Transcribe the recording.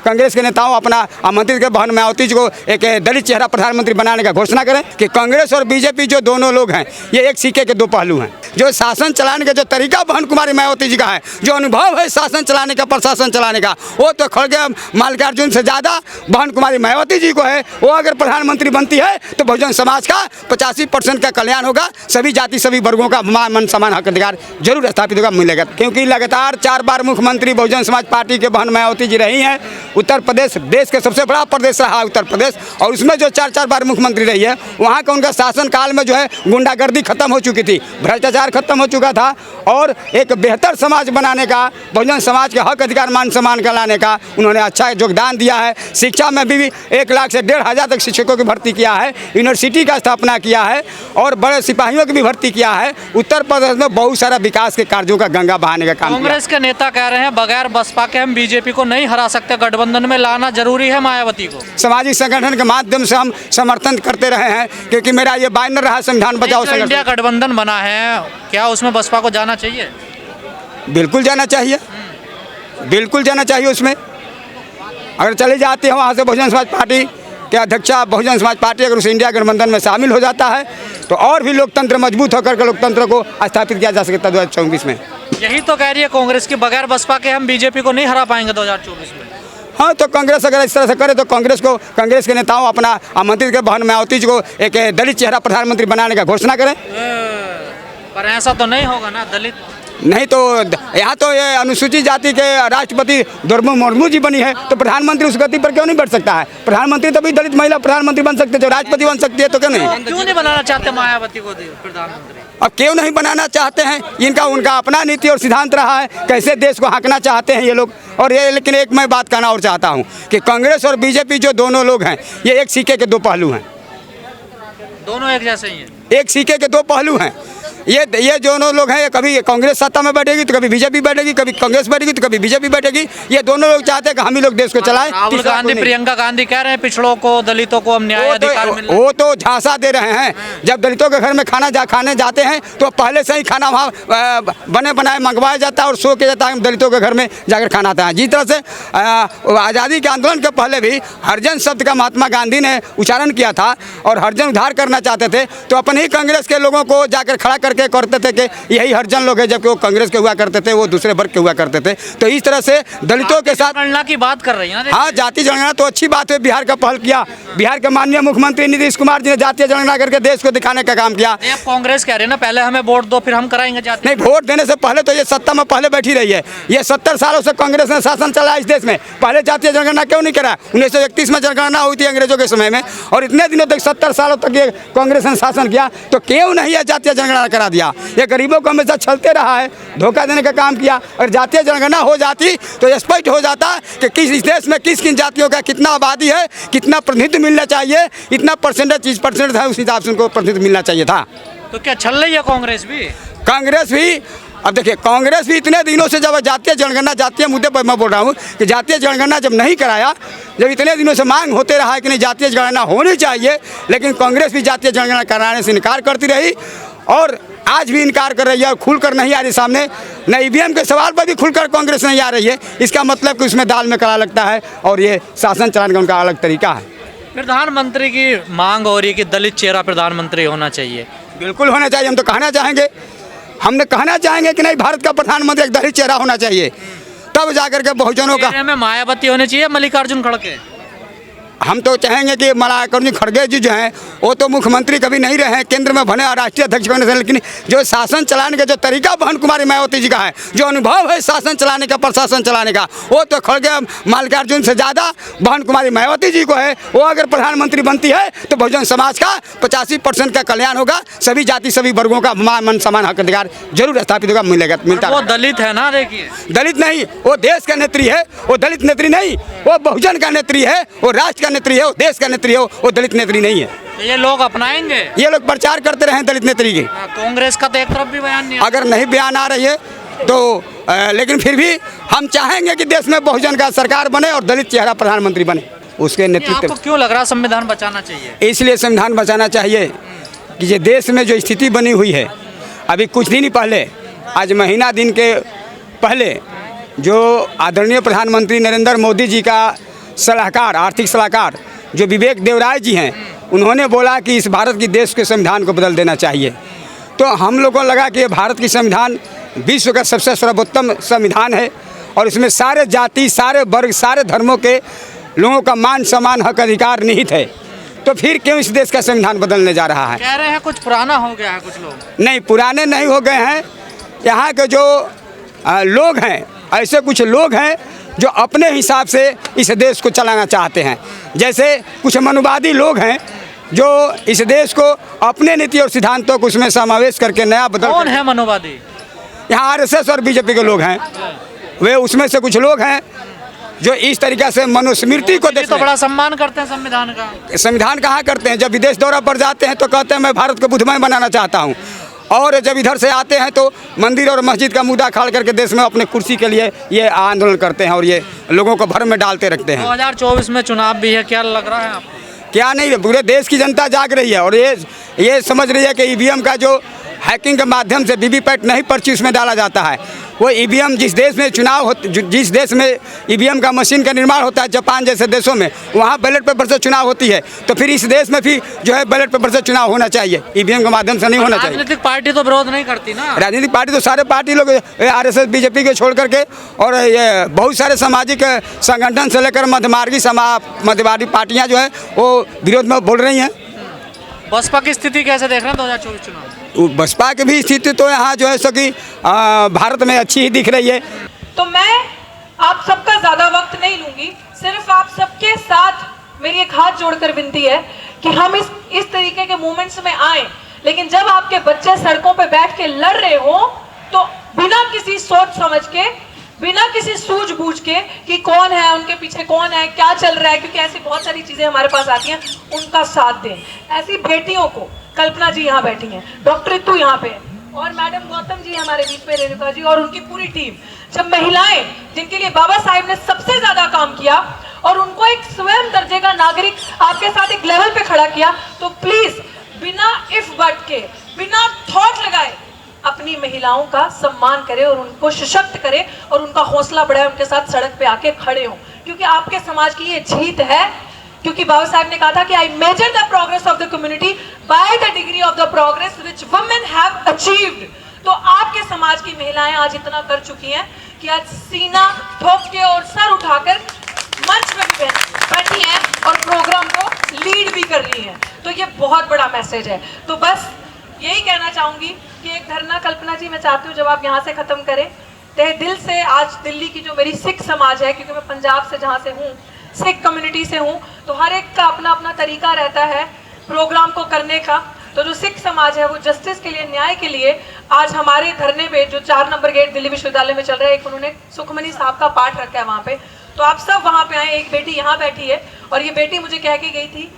कांग्रेस के नेताओं अपना आमंत्रित कर बहन मायावती जी को एक दलित चेहरा प्रधानमंत्री बनाने का घोषणा करें कि कांग्रेस और बीजेपी जो दोनों लोग हैं ये एक सिक्के के दो पहलू हैं। जो शासन चलाने का जो तरीका बहन कुमारी मायावती जी का है, जो अनुभव है शासन चलाने का, प्रशासन चलाने का, वो तो खड़गे मल्लिकार्जुन से ज़्यादा बहन कुमारी मायावती जी को है। वो अगर प्रधानमंत्री बनती है तो बहुजन समाज का 85% का कल्याण होगा, सभी जाति सभी वर्गों का मान सम्मान हक अधिकार जरूर स्थापित होगा, मिलेगा। क्योंकि लगातार 4 बार मुख्यमंत्री बहुजन समाज पार्टी के बहन मायावती जी रही हैं। उत्तर प्रदेश देश के सबसे बड़ा प्रदेश रहा उत्तर प्रदेश, और उसमें जो 4 बार मुख्यमंत्री रही है, वहाँ का उनका शासन काल में जो है गुंडागर्दी खत्म हो चुकी थी, भ्रष्टाचार खत्म हो चुका था, और एक बेहतर समाज बनाने का, बहुजन समाज के हक अधिकार मान सम्मान का लाने का उन्होंने अच्छा योगदान दिया है। शिक्षा में भी 1 लाख से 1,500 तक शिक्षकों की भर्ती किया है, यूनिवर्सिटी का स्थापना किया है, और बड़े सिपाहियों की भी भर्ती किया है। उत्तर प्रदेश में बहुत सारा विकास के कार्यों का गंगा बहाने का काम। कांग्रेस के नेता कह रहे हैं बगैर बसपा के हम बीजेपी को नहीं हरा सकते, गठबंधन में लाना जरूरी है मायावती को। सामाजिक संगठन के माध्यम से हम समर्थन करते रहे हैं, क्योंकि मेरा ये बैनर रहा संविधान बचाओ संगठन। इंडिया गठबंधन बना है, क्या उसमें बसपा को जाना चाहिए? बिल्कुल जाना चाहिए, बिल्कुल जाना चाहिए। उसमें अगर चले जाते हैं वहाँ से बहुजन समाज पार्टी के अध्यक्षा, बहुजन समाज पार्टी अगर उस इंडिया गठबंधन में शामिल हो जाता है तो और भी लोकतंत्र मजबूत होकर के लोकतंत्र को स्थापित किया जा सकता है 2024 में। यही तो कह रही है कांग्रेस की, बगैर बसपा के हम बीजेपी को नहीं हरा पाएंगे 2024 में। हाँ, तो कांग्रेस अगर इस तरह से करे तो कांग्रेस के नेताओं अपना आमंत्रित कर बहन मायावती जी को एक दलित चेहरा प्रधानमंत्री बनाने का घोषणा करें। पर ऐसा तो नहीं होगा ना, दलित नहीं तो यहाँ तो ये अनुसूचित जाति के राष्ट्रपति द्रौपदी मुर्मू जी बनी है, तो प्रधानमंत्री उस गति पर क्यों नहीं बढ़ सकता है? प्रधानमंत्री तभी दलित महिला प्रधानमंत्री बन सकते, जो राष्ट्रपति बन सकती है, तो क्यों नहीं? क्यों नहीं बनाना चाहते मायावती को प्रधानमंत्री? अब क्यों नहीं बनाना चाहते हैं? इनका उनका अपना नीति और सिद्धांत रहा है, कैसे देश को हाँकना चाहते हैं ये लोग। और ये लेकिन एक मैं बात कहना और चाहता हूँ कि कांग्रेस और बीजेपी जो दोनों लोग हैं ये एक सिक्के के दो पहलू हैं। दोनों एक जैसे ही हैं, एक सिक्के के दो पहलू हैं। ये दोनों लोग हैं, कभी कांग्रेस सत्ता में बैठेगी तो कभी बीजेपी बैठेगी, कभी कांग्रेस बैठेगी तो कभी बीजेपी बैठेगी। ये दोनों लोग चाहते हैं कि हम ही लोग देश को चलाएं। राहुल गांधी, प्रियंका गांधी कह रहे हैं पिछड़ों को, दलितों को हम न्याय अधिकार मिले। वो तो झांसा दे रहे हैं। जब दलितों के घर में खाने जाते हैं तो पहले से ही खाना वहाँ बने बनाए मंगवाया जाता है और सो के जाता है, दलितों के घर में जाकर खाना आता है। जिस तरह से आज़ादी के आंदोलन के पहले भी हरिजन शब्द का महात्मा गांधी ने उच्चारण किया था और हरिजन उद्धार करना चाहते थे, तो अपने ही कांग्रेस के लोगों को जाकर खड़ा करके करते थे कि यही हरिजन लोग हैं, जबकि वो कांग्रेस के हुआ करते थे, वो दूसरे वर्ग के हुआ करते थे। तो इस तरह से दलितों के साथ जनगणना की बात कर रही है। हाँ, जातीय जनगणना तो अच्छी बात है, बिहार का पहल किया। बिहार के माननीय मुख्यमंत्री नीतीश कुमार जी ने जातीय जनगणना करके देश को दिखाने का काम किया। कांग्रेस कह रहे हैं ना पहले हमें वोट दो फिर हम कराएंगे जातीय। नहीं, वोट देने से पहले तो ये सत्ता में पहले बैठी रही है। ये 70 सालों से कांग्रेस ने शासन चलाया इस देश में, पहले जातीय जनगणना क्यों नहीं करा? 1931 में जनगणना हुई थी अंग्रेजों के समय में, और इतने दिनों तक 70 सालों तक ये कांग्रेस ने शासन किया, तो क्यों नहीं है जातीय जनगणना करा दिया? ये गरीबों को हमेशा छलते रहा है, धोखा देने का काम किया। और जातीय जनगणना हो जाती तो स्पष्ट हो जाता कि किस इस देश में किस किन जातियों का कितना आबादी है, कितना प्रतिनिधित्व मिलना चाहिए, इतना परसेंटेज है, उस हिसाब से उनको प्रतिनिधित्व मिलना चाहिए था। तो क्या चल रही है कांग्रेस भी? कांग्रेस भी, अब देखिए, कांग्रेस भी इतने दिनों से जब जातीय जनगणना, जातीय मुद्दे पर मैं बोल रहा हूँ कि जातीय जनगणना जब नहीं कराया, जब इतने दिनों से मांग होते रहा है कि नहीं जातीय जनगणना होनी चाहिए, लेकिन कांग्रेस भी जातीय जनगणना कराने से इनकार करती रही और आज भी इनकार कर रही है और खुलकर नहीं आ रही सामने। न ईवीएम के सवाल पर भी खुलकर कांग्रेस नहीं आ रही है। इसका मतलब कि उसमें दाल में काला लगता है और ये शासन चलाने का उनका अलग तरीका है। प्रधानमंत्री की मांग हो रही है कि दलित चेहरा प्रधानमंत्री होना चाहिए। बिल्कुल होना चाहिए, हम तो कहना चाहेंगे, हमने कहना चाहेंगे कि नहीं, भारत का प्रधानमंत्री एक दलित चेहरा होना चाहिए, तब जाकर के बहुजनों का। में मायावती होनी चाहिए, मल्लिकार्जुन खड़गे। हम तो चाहेंगे कि मल्लिकार्जुन खड़गे जी जो हैं वो तो मुख्यमंत्री कभी नहीं रहे हैं, केंद्र में बने और राष्ट्रीय अध्यक्ष बने थे, लेकिन जो शासन चलाने का जो तरीका बहन कुमारी मायावती जी का है, जो अनुभव है शासन चलाने का, प्रशासन चलाने का, वो तो खड़गे मल्लिकार्जुन से ज़्यादा बहन कुमारी मायावती जी को है। वो अगर प्रधानमंत्री बनती है तो बहुजन समाज का 85% का कल्याण होगा, सभी जाति सभी वर्गों का मान सम्मान हक अधिकार जरूर स्थापित होगा, मिलता। वो दलित है ना, देखिए दलित नहीं, वो देश का नेत्री है, वो दलित नेत्री नहीं, वो बहुजन का नेत्री है, वो राष्ट्र का नेत्री है, वो देश का नेत्री है, वो दलित नेत्री नहीं है। ये लोग अपनाएंगे, ये लोग प्रचार करते रहे दलित नेत्री के। कांग्रेस का तो एक तरफ भी बयान नहीं, अगर नहीं बयान आ रही है तो लेकिन फिर भी हम चाहेंगे कि देश में बहुजन का सरकार बने और दलित चेहरा प्रधानमंत्री बने। उसके नेतृत्व आपको क्यों लग रहा संविधान बचाना चाहिए? इसलिए संविधान बचाना चाहिए कि ये देश में जो स्थिति बनी हुई है, अभी कुछ दिन ही पहले, आज महीना दिन के पहले, जो आदरणीय प्रधानमंत्री नरेंद्र मोदी जी का सलाहकार, आर्थिक सलाहकार जो विवेक देवराय जी हैं, उन्होंने बोला कि इस भारत की देश के संविधान को बदल देना चाहिए। तो हम लोगों को लगा कि ये भारत की संविधान विश्व का सबसे सर्वोत्तम संविधान है और इसमें सारे जाति, सारे वर्ग, सारे धर्मों के लोगों का मान सम्मान, हक, अधिकार निहित है। तो फिर क्यों इस देश का संविधान बदलने जा रहा है? कह रहे हैं कुछ पुराना हो गया है कुछ लोग। नहीं, पुराने नहीं हो गए हैं। यहाँ के जो लोग हैं, ऐसे कुछ लोग हैं जो अपने हिसाब से इस देश को चलाना चाहते हैं। जैसे कुछ मनुवादी लोग हैं जो इस देश को अपने नीति और सिद्धांतों को उसमें समावेश करके नया बदल। कौन है मनुवादी? यहाँ आरएसएस और बीजेपी के लोग हैं। वे उसमें से कुछ लोग हैं जो इस तरीक़े से मनुस्मृति को तो बड़ा सम्मान करते हैं संविधान का। संविधान कहाँ करते हैं? जब विदेश दौरा पर जाते हैं तो कहते हैं मैं भारत को बुद्धमय बनाना चाहता हूँ, और जब इधर से आते हैं तो मंदिर और मस्जिद का मुद्दा खाड़ करके देश में अपने कुर्सी के लिए ये आंदोलन करते हैं और ये लोगों को भ्रम में डालते रखते हैं। 2024 में चुनाव भी है, क्या लग रहा है आपको? क्या नहीं, पूरे देश की जनता जाग रही है और ये समझ रही है कि ईवीएम का जो हैकिंग के माध्यम से वीवीपैट नहीं पर्ची उसमें डाला जाता है, वो ईवीएम जिस देश में जिस देश में ईवीएम का मशीन का निर्माण होता है, जापान जैसे देशों में, वहाँ बैलेट पेपर से चुनाव होती है। तो फिर इस देश में भी जो है बैलेट पेपर से चुनाव होना चाहिए, ईवीएम के माध्यम से नहीं होना चाहिए। राजनीतिक पार्टी तो विरोध नहीं करती ना? राजनीतिक पार्टी तो सारे पार्टी लोग आरएसएस बीजेपी के छोड़ करके और ये बहुत सारे सामाजिक संगठन से लेकर मध्यवादी पार्टियाँ जो है वो विरोध में बोल रही हैं। बसपा की स्थिति कैसे देख रहे हैं 2024 चुनाव? बसपा की भी स्थिति तो यहाँ जो है सो कि भारत में अच्छी ही दिख रही है। तो मैं आप सबका ज़्यादा वक्त नहीं लूँगी, सिर्फ आप सबके साथ मेरी एक हाथ जोड़कर विनती है कि हम इस तरीके के मूवमेंट्स में आए, लेकिन जब आपके बच्चे सड़कों पे बैठ के लड़ रहे हो तो बिना किसी सोच समझ के, बिना किसी सूझबूझ के कि कौन है उनके पीछे, कौन है, क्या चल रहा है, क्योंकि ऐसी बहुत सारी चीज़ें हमारे पास आती हैं, उनका साथ दें। ऐसी बेटियों को, कल्पना जी यहाँ बैठी हैं, डॉक्टर रितु यहाँ पे है, और मैडम गौतम जी हमारे बीच में, रेणुका जी और उनकी पूरी टीम, जब महिलाएं जिनके लिए बाबा साहिब ने सबसे ज्यादा काम किया और उनको एक स्वयं दर्जे का नागरिक आपके साथ एक लेवल पे खड़ा किया, तो प्लीज बिना इफ बट के, बिना थॉट लगाए अपनी महिलाओं का सम्मान करें और उनको सशक्त करें और उनका हौसला बढ़ाए, उनके साथ सड़क पे आके खड़े हों, क्योंकि आपके समाज की ये जीत है। क्योंकि बाबा साहब ने कहा था कि I measure the progress of the community by the degree of the progress which women have achieved. तो आपके समाज की महिलाएं आज इतना कर चुकी हैं कि आज सीना ठोक के और सर उठाकर मंच में भी बैठी हैं और प्रोग्राम को लीड भी कर रही हैं। तो ये बहुत बड़ा मैसेज है। तो बस यही कहना चाहूंगी कि एक धरना, कल्पना जी, मैं चाहती हूँ जब आप यहाँ से खत्म करें, तहे दिल से आज दिल्ली की जो मेरी सिख समाज है, क्योंकि मैं पंजाब से जहाँ से हूँ, सिख कम्युनिटी से हूँ, तो हर एक का अपना अपना तरीका रहता है प्रोग्राम को करने का। तो जो सिख समाज है वो जस्टिस के लिए, न्याय के लिए आज हमारे धरने पे जो 4 नंबर गेट दिल्ली विश्वविद्यालय में चल रहा है, एक उन्होंने सुखमनी साहब का पाठ रखा है वहाँ पे, तो आप सब वहाँ पे आए। एक बेटी यहाँ बैठी है और ये बेटी मुझे कह के गई थी